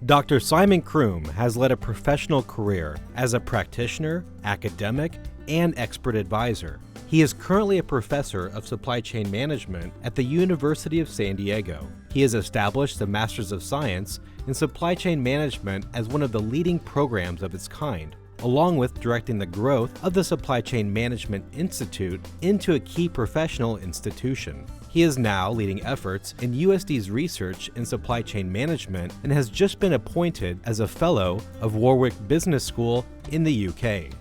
Dr. Simon Croom has led a professional career as a practitioner, academic, and expert advisor. He is currently a professor of supply chain management at the University of San Diego. He has established the Masters of Science in Supply Chain Management as one of the leading programs of its kind, along with directing the growth of the Supply Chain Management Institute into a key professional institution. He is now leading efforts in USD's research in supply chain management and has just been appointed as a Fellow of Warwick Business School in the UK.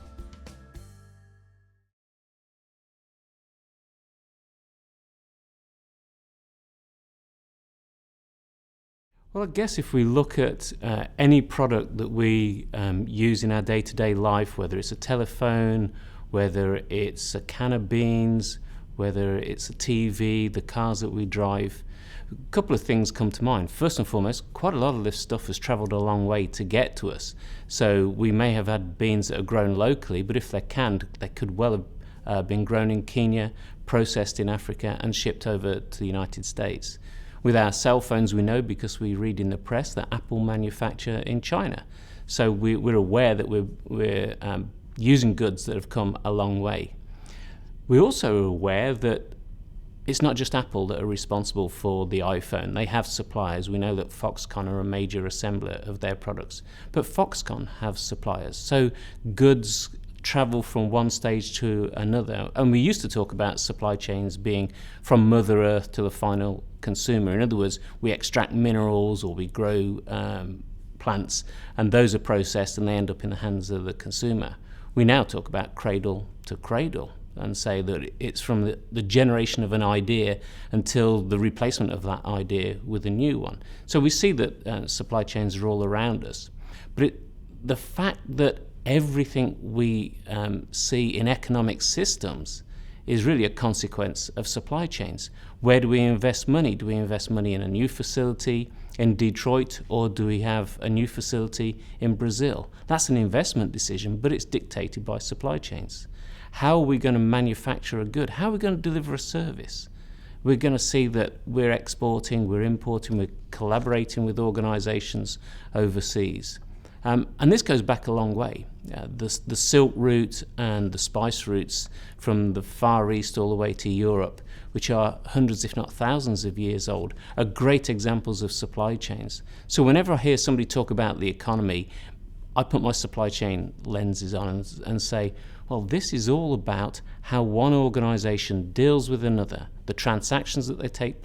Well, I guess if we look at any product that we use in our day-to-day life, whether it's a telephone, whether it's a can of beans, whether it's a TV, the cars that we drive, a couple of things come to mind. First and foremost, quite a lot of this stuff has travelled a long way to get to us. So we may have had beans that are grown locally, but if they're canned, they could well have been grown in Kenya, processed in Africa, and shipped over to the United States. With our cell phones, we know because we read in the press that Apple manufacture in China. So we're aware that we're using goods that have come a long way. We're also aware that it's not just Apple that are responsible for the iPhone. They have suppliers. We know that Foxconn are a major assembler of their products. But Foxconn have suppliers. So goods travel from one stage to another. And we used to talk about supply chains being from Mother Earth to the final consumer. In other words, we extract minerals or we grow plants, and those are processed and they end up in the hands of the consumer. We now talk about cradle to cradle and say that it's from the generation of an idea until the replacement of that idea with a new one. So we see that supply chains are all around us. But the fact that everything we see in economic systems is really a consequence of supply chains. Where do we invest money? Do we invest money in a new facility in Detroit, or do we have a new facility in Brazil? That's an investment decision, but it's dictated by supply chains. How are we going to manufacture a good? How are we going to deliver a service? We're going to see that we're exporting, we're importing, we're collaborating with organizations overseas. And this goes back a long way. The Silk Route and the spice routes from the Far East all the way to Europe, which are hundreds if not thousands of years old, are great examples of supply chains. So whenever I hear somebody talk about the economy, I put my supply chain lenses on and say, well, this is all about how one organization deals with another, the transactions that take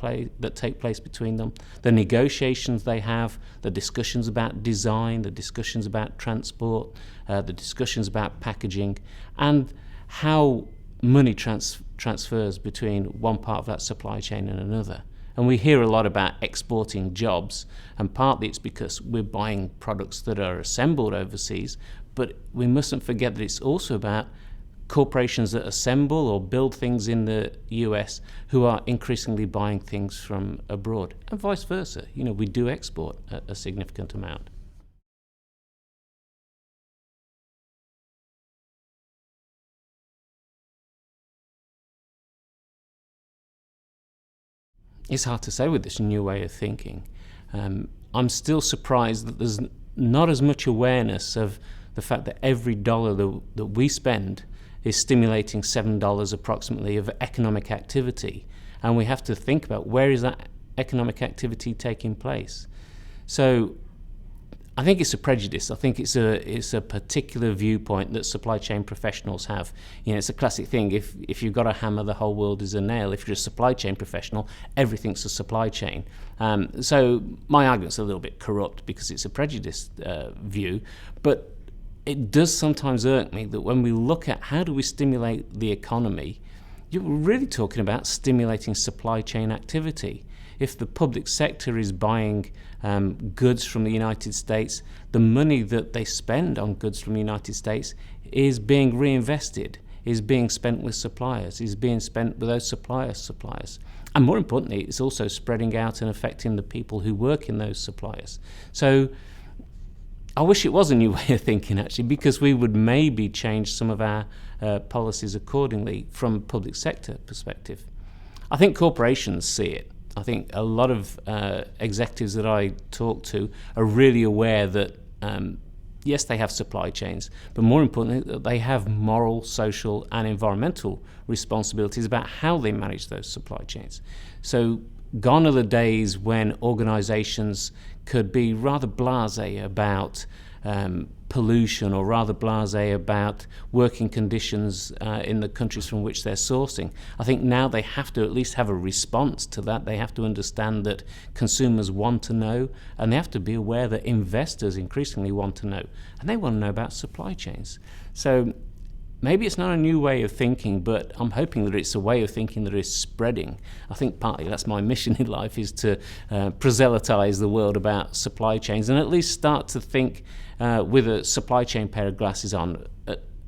place between them, the negotiations they have, the discussions about design, the discussions about transport, the discussions about packaging, and how money transfers between one part of that supply chain and another. And we hear a lot about exporting jobs, and partly it's because we're buying products that are assembled overseas, but we mustn't forget that it's also about corporations that assemble or build things in the US who are increasingly buying things from abroad, and vice versa. You know, we do export a significant amount. It's hard to say with this new way of thinking. I'm still surprised that there's not as much awareness of the fact that every dollar that we spend is stimulating $7 approximately of economic activity. And we have to think about where is that economic activity taking place. So I think it's a prejudice. I think it's a particular viewpoint that supply chain professionals have. You know, it's a classic thing. If you've got a hammer, the whole world is a nail. If you're a supply chain professional, everything's a supply chain. So my argument's a little bit corrupt because it's a prejudiced view, but it does sometimes irk me that when we look at how do we stimulate the economy, you're really talking about stimulating supply chain activity. If the public sector is buying goods from the United States, the money that they spend on goods from the United States is being reinvested, is being spent with suppliers, is being spent with those suppliers. And more importantly, it's also spreading out and affecting the people who work in those suppliers. So I wish it was a new way of thinking, actually, because we would maybe change some of our policies accordingly from a public sector perspective. I think corporations see it. I think a lot of executives that I talk to are really aware that yes, they have supply chains, but more importantly, that they have moral, social, and environmental responsibilities about how they manage those supply chains. So gone are the days when organizations could be rather blasé about pollution, or rather blasé about working conditions in the countries from which they're sourcing. I think now they have to at least have a response to that. They have to understand that consumers want to know, and they have to be aware that investors increasingly want to know, and they want to know about supply chains. So maybe it's not a new way of thinking, but I'm hoping that it's a way of thinking that is spreading. I think partly that's my mission in life, is to proselytize the world about supply chains, and at least start to think with a supply chain pair of glasses on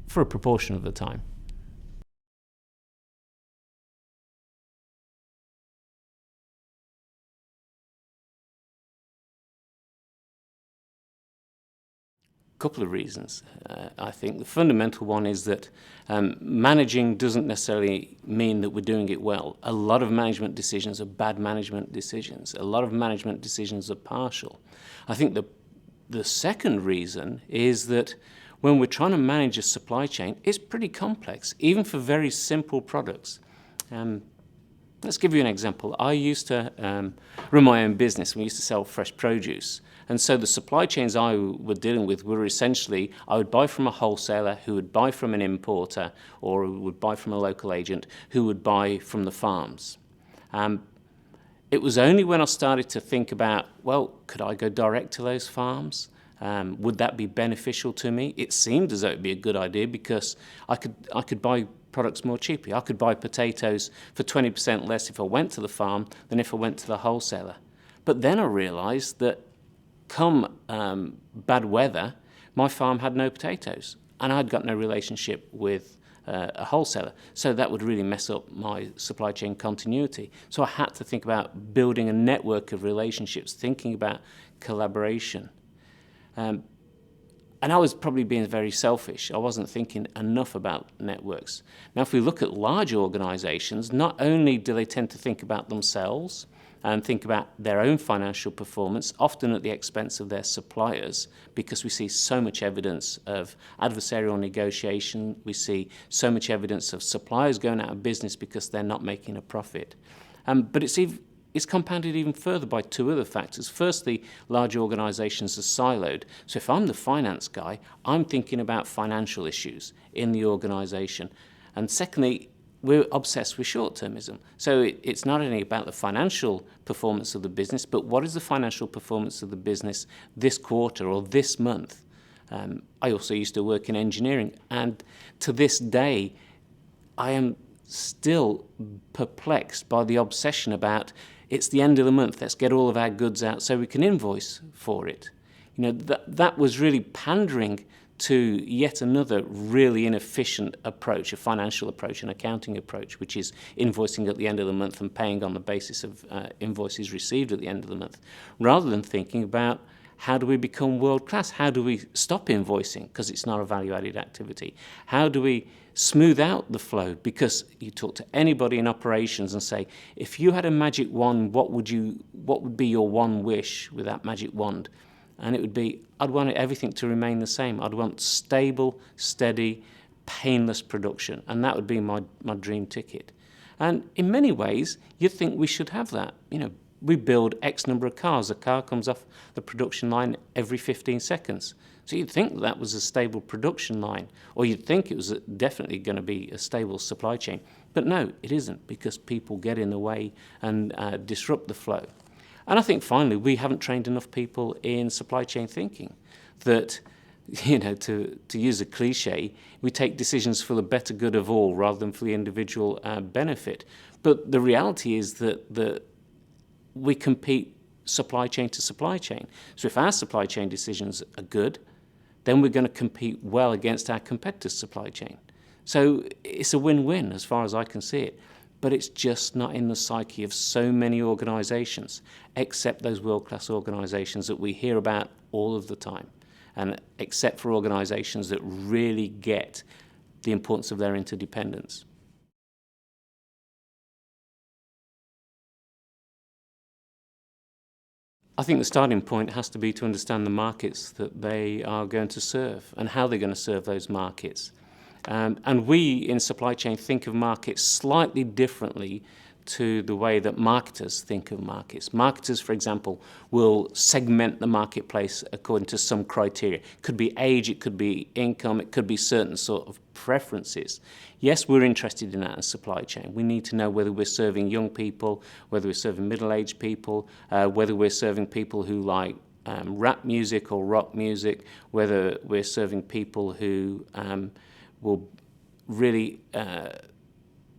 for a proportion of the time. Couple of reasons. I think the fundamental one is that managing doesn't necessarily mean that we're doing it well. A lot of management decisions are bad management decisions. A lot of management decisions are partial. I think the second reason is that when we're trying to manage a supply chain, it's pretty complex, even for very simple products. Let's give you an example. I used to run my own business. We used to sell fresh produce. And so the supply chains I were dealing with were essentially, I would buy from a wholesaler who would buy from an importer, or would buy from a local agent who would buy from the farms. It was only when I started to think about, well, could I go direct to those farms? Would that be beneficial to me? It seemed as though it would be a good idea, because I could buy products more cheaply. I could buy potatoes for 20% less if I went to the farm than if I went to the wholesaler. But then I realized that come bad weather, my farm had no potatoes, and I'd got no relationship with a wholesaler. So that would really mess up my supply chain continuity. So I had to think about building a network of relationships, thinking about collaboration. And I was probably being very selfish. I wasn't thinking enough about networks. Now, if we look at large organizations, not only do they tend to think about themselves and think about their own financial performance, often at the expense of their suppliers, because we see so much evidence of adversarial negotiation. We see so much evidence of suppliers going out of business because they're not making a profit. But it's compounded even further by two other factors. Firstly, large organizations are siloed. So if I'm the finance guy, I'm thinking about financial issues in the organization. And secondly, we're obsessed with short-termism. So it's not only about the financial performance of the business, but what is the financial performance of the business this quarter or this month? I also used to work in engineering, and to this day, I am still perplexed by the obsession about, it's the end of the month, let's get all of our goods out so we can invoice for it. You know, that was really pandering to yet another really inefficient approach, a financial approach, an accounting approach, which is invoicing at the end of the month and paying on the basis of invoices received at the end of the month, rather than thinking about how do we become world-class? How do we stop invoicing because it's not a value-added activity? How do we smooth out the flow? Because you talk to anybody in operations and say, if you had a magic wand, what would be your one wish with that magic wand? And it would be, I'd want everything to remain the same. I'd want stable, steady, painless production. And that would be my dream ticket. And in many ways, you'd think we should have that. You know, we build X number of cars. A car comes off the production line every 15 seconds. So you'd think that was a stable production line, or you'd think it was definitely going to be a stable supply chain. But no, it isn't, because people get in the way and disrupt the flow. And I think finally, we haven't trained enough people in supply chain thinking. That, you know, to use a cliche, we take decisions for the better good of all rather than for the individual benefit. But the reality is that we compete supply chain to supply chain. So if our supply chain decisions are good, then we're going to compete well against our competitors' supply chain. So it's a win-win as far as I can see it. But it's just not in the psyche of so many organizations, except those world-class organizations that we hear about all of the time, and except for organizations that really get the importance of their interdependence. I think the starting point has to be to understand the markets that they are going to serve and how they're going to serve those markets. And we in supply chain think of markets slightly differently to the way that marketers think of markets. Marketers, for example, will segment the marketplace according to some criteria. It could be age, it could be income, it could be certain sort of preferences. Yes, we're interested in that in supply chain. We need to know whether we're serving young people, whether we're serving middle-aged people, whether we're serving people who like rap music or rock music, whether we're serving people who will really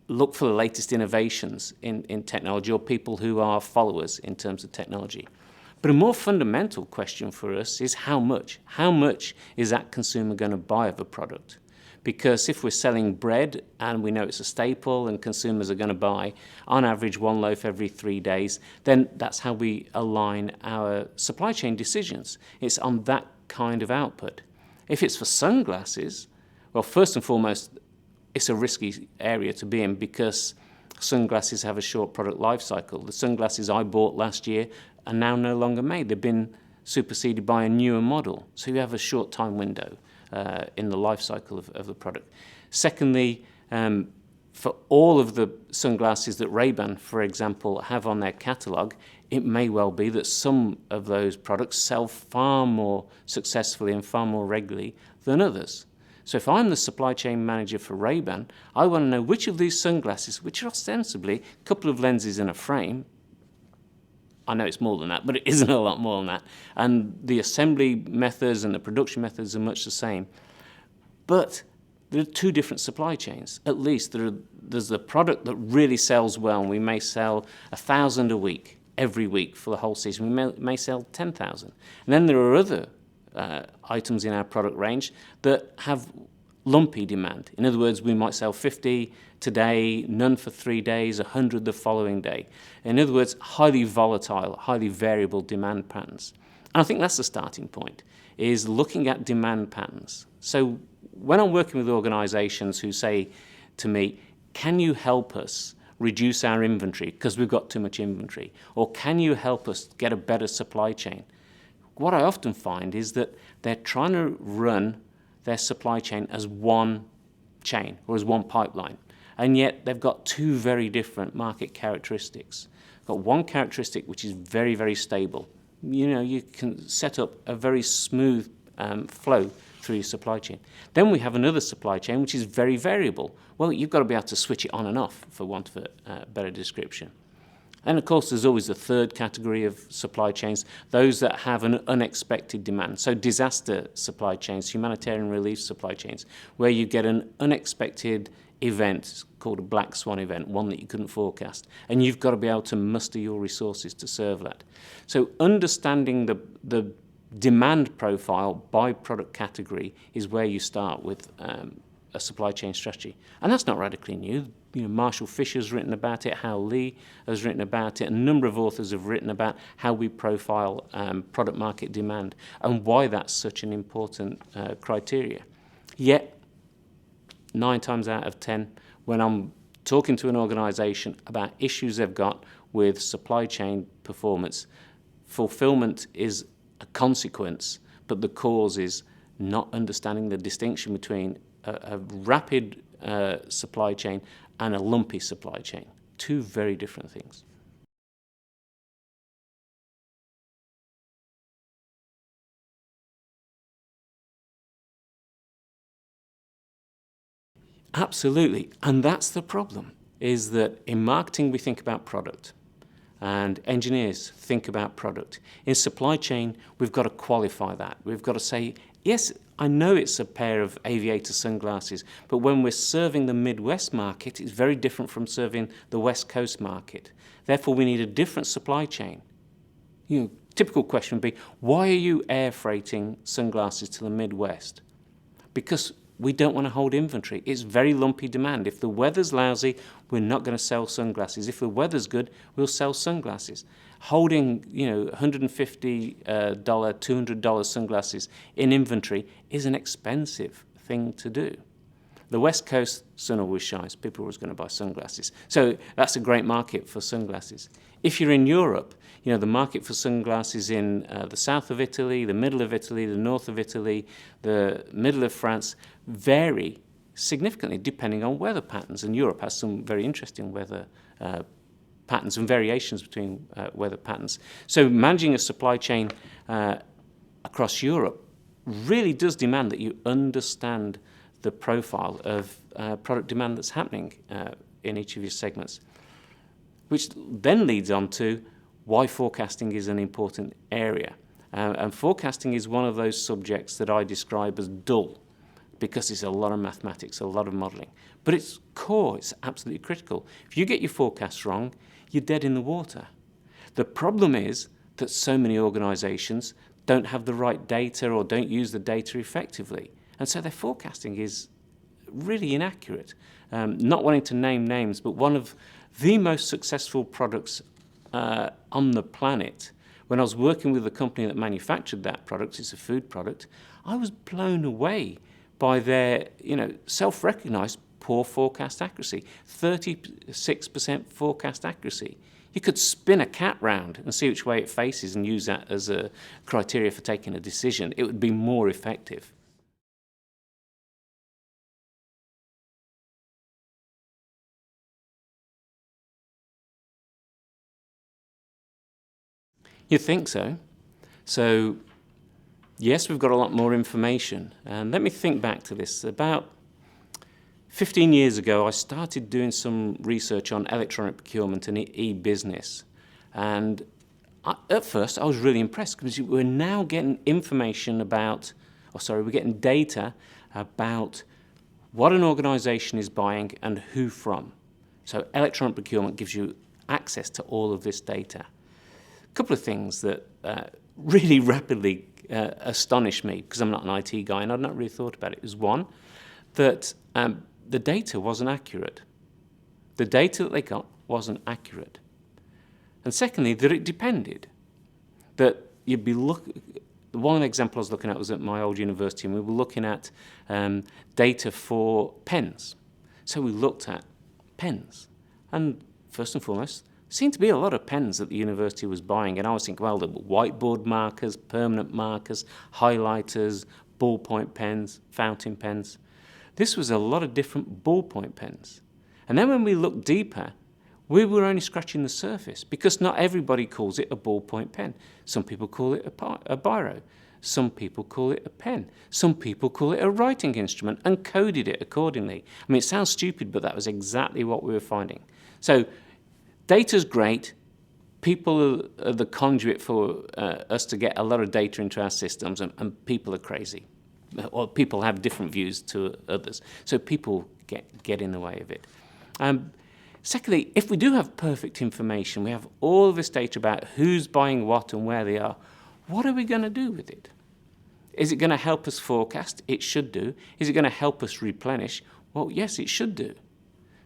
look for the latest innovations in technology, or people who are followers in terms of technology. But a more fundamental question for us is how much? How much is that consumer going to buy of a product? Because if we're selling bread and we know it's a staple and consumers are going to buy on average one loaf every 3 days, then that's how we align our supply chain decisions. It's on that kind of output. If it's for sunglasses, well, first and foremost, it's a risky area to be in because sunglasses have a short product life cycle. The sunglasses I bought last year are now no longer made. They've been superseded by a newer model. So you have a short time window in the life cycle of the product. Secondly, for all of the sunglasses that Ray-Ban, for example, have on their catalogue, it may well be that some of those products sell far more successfully and far more regularly than others. So if I'm the supply chain manager for Ray-Ban, I want to know which of these sunglasses, which are ostensibly a couple of lenses in a frame, I know it's more than that, but it isn't a lot more than that, and the assembly methods and the production methods are much the same. But there are two different supply chains. At least there's the product that really sells well, and we may sell 1,000 a week, every week for the whole season. We may sell 10,000. And then there are other items in our product range that have lumpy demand. In other words, we might sell 50 today, none for 3 days, 100 the following day. In other words, highly volatile, highly variable demand patterns. And I think that's the starting point, is looking at demand patterns. So when I'm working with organizations who say to me, can you help us reduce our inventory because we've got too much inventory? Or can you help us get a better supply chain? What I often find is that they're trying to run their supply chain as one chain or as one pipeline, and yet they've got two very different market characteristics. They've got one characteristic which is very, very stable. You can set up a very smooth flow through your supply chain. Then we have another supply chain which is very variable. Well, you've got to be able to switch it on and off, for want of a better description. And of course, there's always a third category of supply chains, those that have an unexpected demand. So disaster supply chains, humanitarian relief supply chains, where you get an unexpected event called a black swan event, one that you couldn't forecast. And you've got to be able to muster your resources to serve that. So understanding the demand profile by product category is where you start with a supply chain strategy. And that's not radically new. Marshall Fisher's written about it, Hal Lee has written about it, a number of authors have written about how we profile product market demand and why that's such an important criteria. Yet, 9 times out of 10, when I'm talking to an organization about issues they've got with supply chain performance, fulfillment is a consequence, but the cause is not understanding the distinction between a rapid supply chain and a lumpy supply chain. Two very different things. Absolutely, and that's the problem, is that in marketing we think about product, and engineers think about product. In supply chain, we've got to qualify that. We've got to say, yes, I know it's a pair of aviator sunglasses, but when we're serving the Midwest market, it's very different from serving the West Coast market. Therefore, we need a different supply chain. Typical question would be, why are you air freighting sunglasses to the Midwest? Because we don't want to hold inventory. It's very lumpy demand. If the weather's lousy, we're not going to sell sunglasses. If the weather's good, we'll sell sunglasses. Holding, $150, $200 sunglasses in inventory is an expensive thing to do. The West Coast, sun always shines. People are always going to buy sunglasses. So that's a great market for sunglasses. If you're in Europe, the market for sunglasses in the south of Italy, the middle of Italy, the north of Italy, the middle of France vary significantly depending on weather patterns. And Europe has some very interesting weather patterns and variations between weather patterns. So managing a supply chain across Europe really does demand that you understand the profile of product demand that's happening in each of your segments, which then leads on to why forecasting is an important area. And forecasting is one of those subjects that I describe as dull, because it's a lot of mathematics, a lot of modelling. But it's core, it's absolutely critical. If you get your forecasts wrong, you're dead in the water. The problem is that so many organisations don't have the right data or don't use the data effectively. And so their forecasting is really inaccurate. Not wanting to name names, but one of the most successful products on the planet, when I was working with the company that manufactured that product, it's a food product, I was blown away by their self-recognised poor forecast accuracy, 36% forecast accuracy. You could spin a cat round and see which way it faces and use that as a criteria for taking a decision. It would be more effective. You think so? So, yes, we've got a lot more information. And let me think back to this. About 15 years ago, I started doing some research on electronic procurement and e-business. And at first, I was really impressed because we're now getting we're getting data about what an organization is buying and who from. So electronic procurement gives you access to all of this data. A couple of things that really rapidly astonished me, because I'm not an IT guy and I'd not really thought about it, is one, that the data wasn't accurate. The data that they got wasn't accurate. And secondly, that it depended. That you'd be one example I was looking at was at my old university, and we were looking at data for pens. So we looked at pens. And first and foremost, seemed to be a lot of pens that the university was buying, and I was thinking, well, there were whiteboard markers, permanent markers, highlighters, ballpoint pens, fountain pens. This was a lot of different ballpoint pens. And then when we looked deeper, we were only scratching the surface, because not everybody calls it a ballpoint pen. Some people call it a biro. Some people call it a pen. Some people call it a writing instrument and coded it accordingly. I mean, it sounds stupid, but that was exactly what we were finding. So data's great. People are the conduit for us to get a lot of data into our systems, and people are crazy. Or people have different views to others. So people get in the way of it. Secondly, if we do have perfect information, we have all of this data about who's buying what and where they are, what are we going to do with it? Is it going to help us forecast? It should do. Is it going to help us replenish? Well, yes, it should do.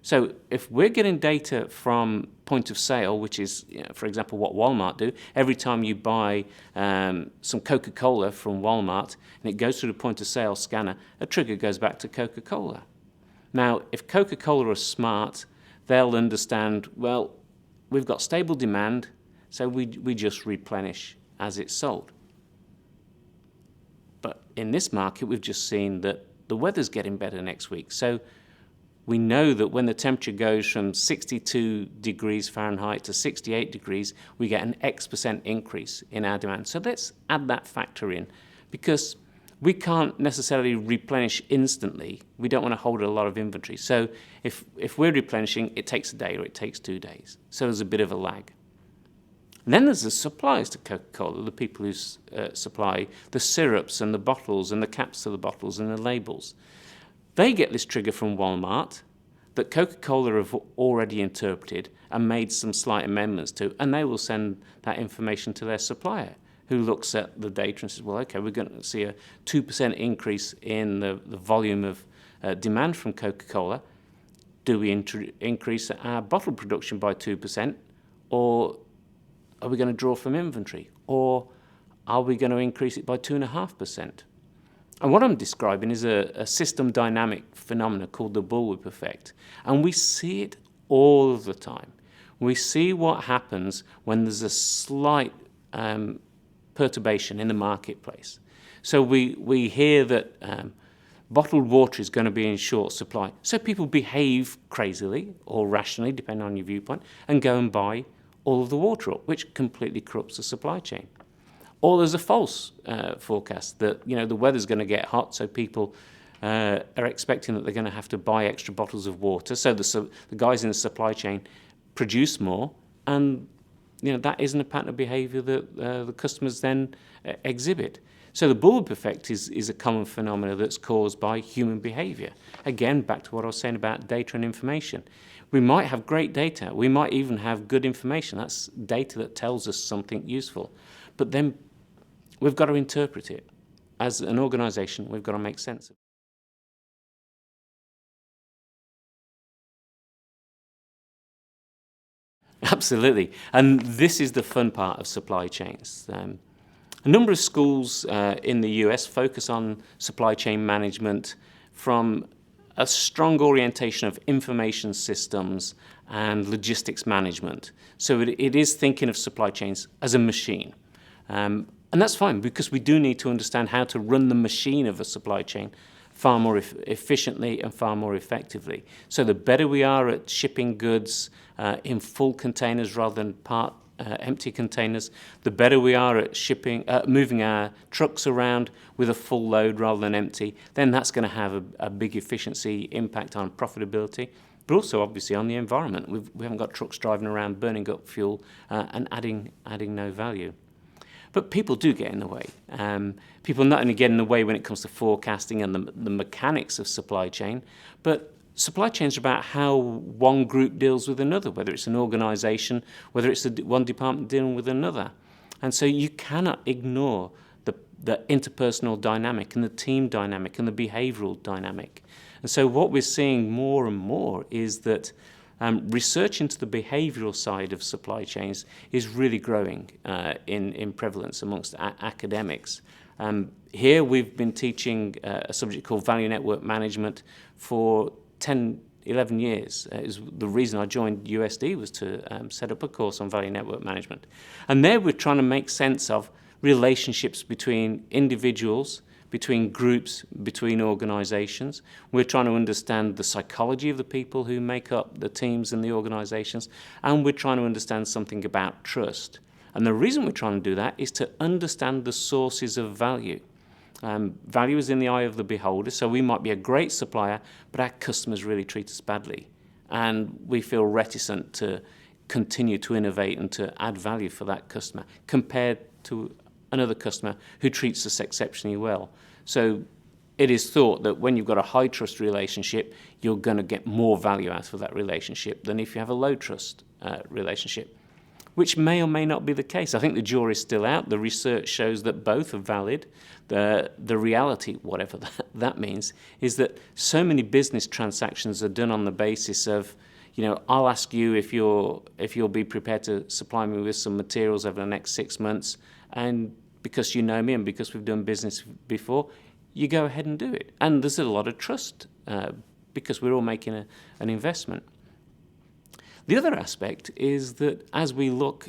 So if we're getting data from point of sale, which is, for example, what Walmart do, every time you buy some Coca-Cola from Walmart and it goes through the point of sale scanner, a trigger goes back to Coca-Cola. Now, if Coca-Cola are smart, they'll understand, well, we've got stable demand, so we just replenish as it's sold. But in this market, we've just seen that the weather's getting better next week. So we know that when the temperature goes from 62 degrees Fahrenheit to 68 degrees, we get an X% increase in our demand. So let's add that factor in, because we can't necessarily replenish instantly. We don't want to hold a lot of inventory. So if we're replenishing, it takes a day or it takes 2 days. So there's a bit of a lag. And then there's the suppliers to Coca-Cola, the people who supply the syrups and the bottles and the caps to the bottles and the labels. They get this trigger from Walmart that Coca-Cola have already interpreted and made some slight amendments to, and they will send that information to their supplier, who looks at the data and says, well, okay, we're going to see a 2% increase in the volume of demand from Coca-Cola. Do we increase our bottle production by 2%, or are we going to draw from inventory, or are we going to increase it by 2.5%? And what I'm describing is a system dynamic phenomena called the bullwhip effect. And we see it all the time. We see what happens when there's a slight perturbation in the marketplace. So we hear that bottled water is going to be in short supply. So people behave crazily or rationally, depending on your viewpoint, and go and buy all of the water up, which completely corrupts the supply chain. Or there's a false forecast that the weather's going to get hot, so people are expecting that they're going to have to buy extra bottles of water. So the guys in the supply chain produce more, and that isn't a pattern of behaviour that the customers then exhibit. So the bullwhip effect is a common phenomenon that's caused by human behaviour. Again, back to what I was saying about data and information. We might have great data. We might even have good information. That's data that tells us something useful. But then we've got to interpret it. As an organisation, we've got to make sense of it. Absolutely. And this is the fun part of supply chains. A number of schools in the US focus on supply chain management from a strong orientation of information systems and logistics management. So it is thinking of supply chains as a machine. And that's fine, because we do need to understand how to run the machine of a supply chain far more efficiently and far more effectively. So the better we are at shipping goods in full containers rather than part empty containers, the better we are at moving our trucks around with a full load rather than empty, then that's going to have a big efficiency impact on profitability, but also obviously on the environment. We haven't got trucks driving around burning up fuel and adding no value. But people do get in the way. People not only get in the way when it comes to forecasting and the mechanics of supply chain, but supply chains are about how one group deals with another, whether it's an organisation, whether it's one department dealing with another. And so you cannot ignore the interpersonal dynamic and the team dynamic and the behavioural dynamic. And so what we're seeing more and more is that research into the behavioural side of supply chains is really growing in prevalence amongst academics. Here we've been teaching a subject called Value Network Management for 10, 11 years. The reason I joined USD was to set up a course on Value Network Management. And there we're trying to make sense of relationships between individuals, between groups, between organisations. We're trying to understand the psychology of the people who make up the teams and the organisations, and we're trying to understand something about trust. And the reason we're trying to do that is to understand the sources of value. Value is in the eye of the beholder, so we might be a great supplier, but our customers really treat us badly. And we feel reticent to continue to innovate and to add value for that customer compared to another customer who treats us exceptionally well. So it is thought that when you've got a high trust relationship, you're going to get more value out of that relationship than if you have a low trust relationship, which may or may not be the case. I think the jury's still out. The research shows that both are valid. The reality, whatever that means, is that so many business transactions are done on the basis of, I'll ask you if you'll be prepared to supply me with some materials over the next 6 months, and because you know me and because we've done business before, you go ahead and do it. And there's a lot of trust because we're all making an investment. The other aspect is that as we look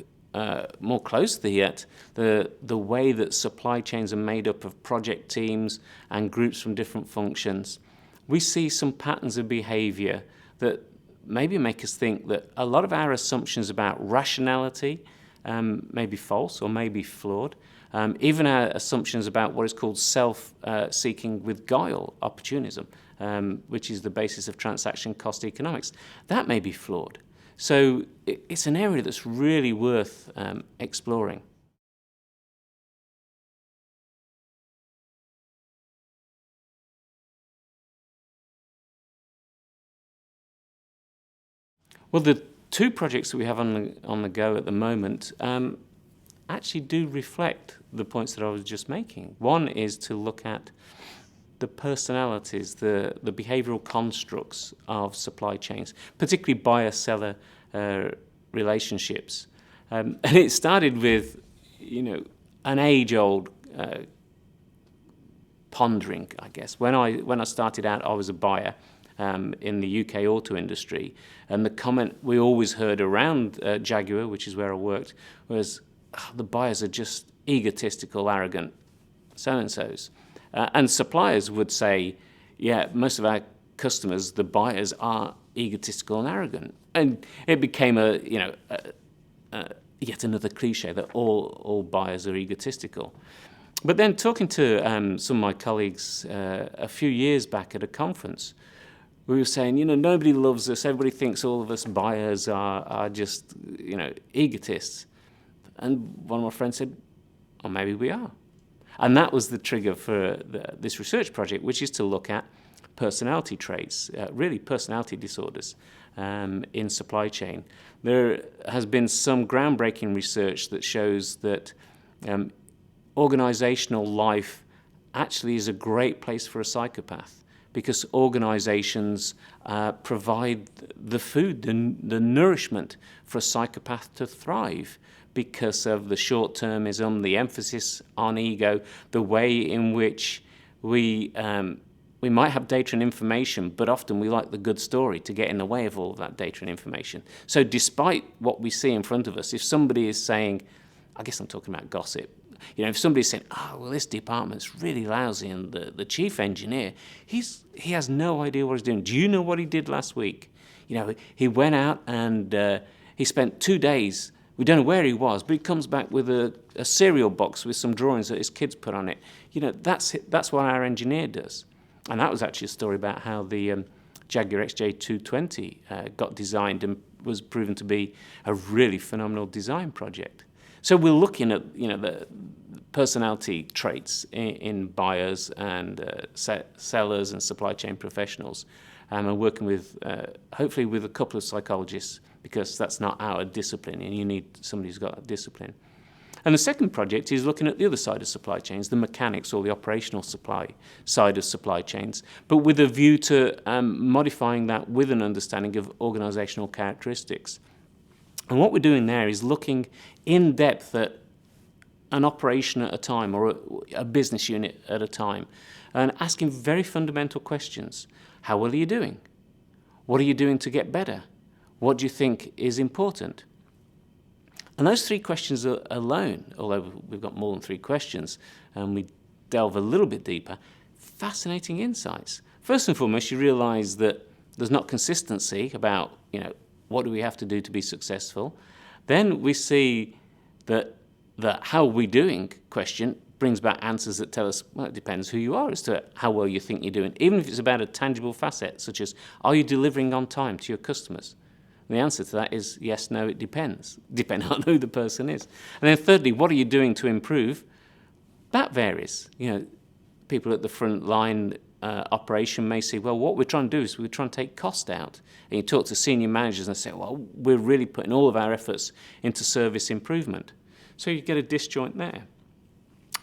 more closely at the way that supply chains are made up of project teams and groups from different functions, we see some patterns of behaviour that maybe make us think that a lot of our assumptions about rationality may be false or may be flawed. Even our assumptions about what is called self-seeking with guile opportunism, which is the basis of transaction cost economics, that may be flawed. So it's an area that's really worth exploring. Well, the two projects that we have on the go at the moment actually do reflect the points that I was just making. One is to look at the personalities, the behavioural constructs of supply chains, particularly buyer-seller relationships. And it started with, an age-old pondering, I guess. When I started out, I was a buyer in the UK auto industry, and the comment we always heard around Jaguar, which is where I worked, was the buyers are just egotistical, arrogant, so-and-sos. And suppliers would say, yeah, most of our customers, the buyers, are egotistical and arrogant. And it became yet another cliche that all buyers are egotistical. But then talking to some of my colleagues a few years back at a conference, we were saying, nobody loves us. Everybody thinks all of us buyers are just, egotists. And one of my friends said, oh, maybe we are. And that was the trigger for this research project, which is to look at personality traits, really personality disorders in supply chain. There has been some groundbreaking research that shows that organizational life actually is a great place for a psychopath, because organizations provide the food, the nourishment for a psychopath to thrive, because of the short-termism, the emphasis on ego, the way in which we might have data and information, but often we like the good story to get in the way of all of that data and information. So despite what we see in front of us, if somebody is saying, I guess I'm talking about gossip, if somebody's saying, oh, well, this department's really lousy, and the chief engineer, he has no idea what he's doing. Do you know what he did last week? He went out and he spent 2 days, we don't know where he was, but he comes back with a cereal box with some drawings that his kids put on it. That's what our engineer does. And that was actually a story about how the Jaguar XJ220 got designed and was proven to be a really phenomenal design project. So we're looking at the personality traits in buyers and sellers and supply chain professionals, and working with hopefully with a couple of psychologists, because that's not our discipline, and you need somebody who's got that discipline. And the second project is looking at the other side of supply chains, the mechanics or the operational supply side of supply chains, but with a view to modifying that with an understanding of organizational characteristics. And what we're doing there is looking in depth at an operation at a time, or a business unit at a time, and asking very fundamental questions. How well are you doing? What are you doing to get better? What do you think is important? And those 3 questions alone, although we've got more than 3 questions, and we delve a little bit deeper, fascinating insights. First and foremost, you realize that there's not consistency about, what do we have to do to be successful. Then we see that the how are we doing question brings back answers that tell us, well, it depends who you are as to how well you think you're doing, even if it's about a tangible facet, such as, are you delivering on time to your customers? And the answer to that is yes, no, it depends, depending on who the person is. And then thirdly, what are you doing to improve? That varies. People at the front line operation may say, well, what we're trying to do is we're trying to take cost out. And you talk to senior managers and they say, well, we're really putting all of our efforts into service improvement. So you get a disjoint there.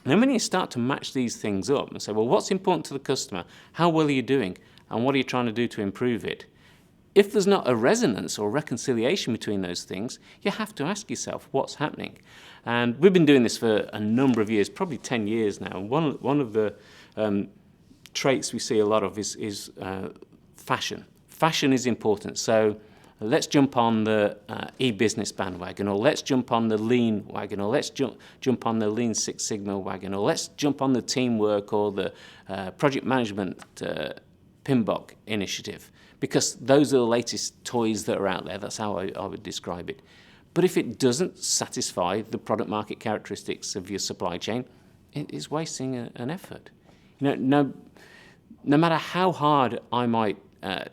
And then when you start to match these things up and say, well, what's important to the customer? How well are you doing? And what are you trying to do to improve it? If there's not a resonance or reconciliation between those things, you have to ask yourself what's happening. And we've been doing this for a number of years, probably 10 years now. One of the traits we see a lot of is fashion. Fashion is important. So let's jump on the e-business bandwagon, or let's jump on the lean wagon, or let's jump on the Lean Six Sigma wagon, or let's jump on the teamwork or the project management PMBOK initiative, because those are the latest toys that are out there. That's how I would describe it. But if it doesn't satisfy the product market characteristics of your supply chain, it is wasting an effort. No matter how hard I might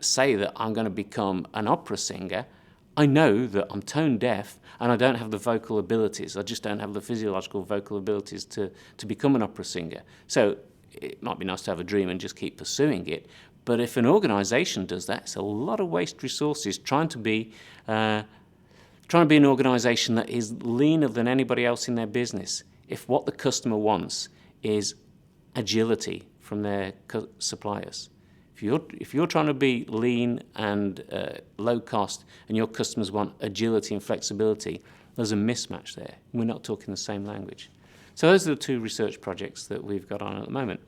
say that I'm going to become an opera singer, I know that I'm tone deaf and I don't have the vocal abilities. I just don't have the physiological vocal abilities to become an opera singer. So it might be nice to have a dream and just keep pursuing it. But if an organization does that, it's a lot of waste resources trying to be an organization that is leaner than anybody else in their business. If what the customer wants is agility from their suppliers. If you're trying to be lean and low cost and your customers want agility and flexibility, there's a mismatch there. We're not talking the same language. So those are the 2 research projects that we've got on at the moment.